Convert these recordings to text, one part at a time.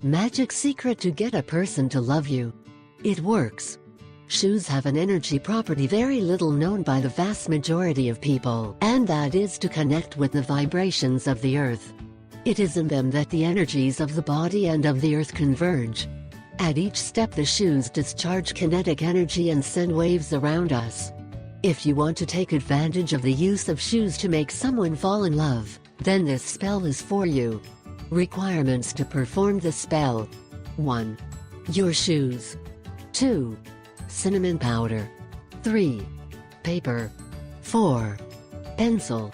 Magic secret to get a person to love you. It works. Shoes have an energy property very little known by the vast majority of people, and that is to connect with the vibrations of the earth. It is in them that the energies of the body and of the earth converge. At each step the shoes discharge kinetic energy and send waves around us. If you want to take advantage of the use of shoes to make someone fall in love, then this spell is for you. Requirements to perform the spell. 1. Your shoes. 2. Cinnamon powder. 3. Paper. 4. Pencil.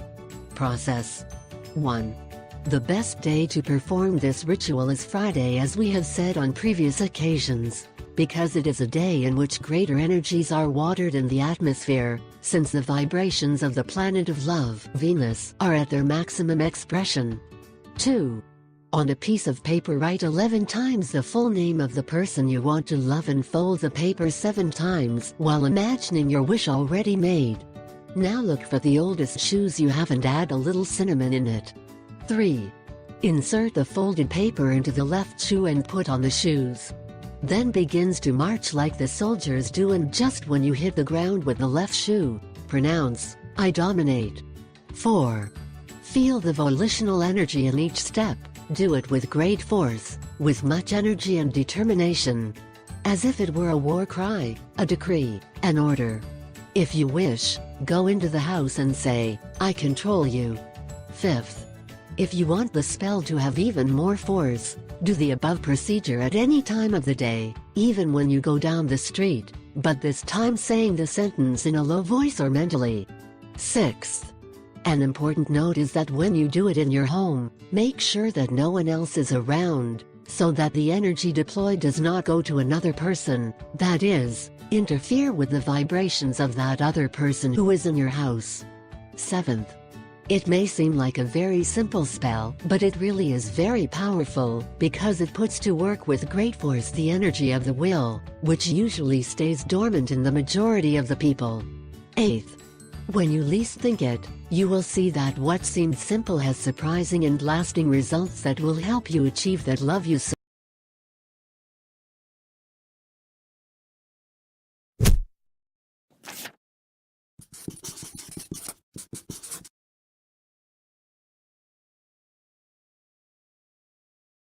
Process. 1. The best day to perform this ritual is Friday, as we have said on previous occasions, because it is a day in which greater energies are watered in the atmosphere, since the vibrations of the planet of love, Venus, are at their maximum expression. 2. On a piece of paper write 11 times the full name of the person you want to love and fold the paper 7 times while imagining your wish already made. Now look for the oldest shoes you have and add a little cinnamon in it. 3. Insert the folded paper into the left shoe and put on the shoes. Then begins to march like the soldiers do, and just when you hit the ground with the left shoe, pronounce, "I dominate." 4. Feel the volitional energy in each step. Do it with great force, with much energy and determination. As if it were a war cry, a decree, an order. If you wish, go into the house and say, "I control you." 5th. If you want the spell to have even more force, do the above procedure at any time of the day, even when you go down the street, but this time saying the sentence in a low voice or mentally. 6th. An important note is that when you do it in your home, make sure that no one else is around, so that the energy deployed does not go to another person, that is, interfere with the vibrations of that other person who is in your house. 7th. It may seem like a very simple spell, but it really is very powerful, because it puts to work with great force the energy of the will, which usually stays dormant in the majority of the people. 8th. When you least think it, you will see that what seemed simple has surprising and lasting results that will help you achieve that love you so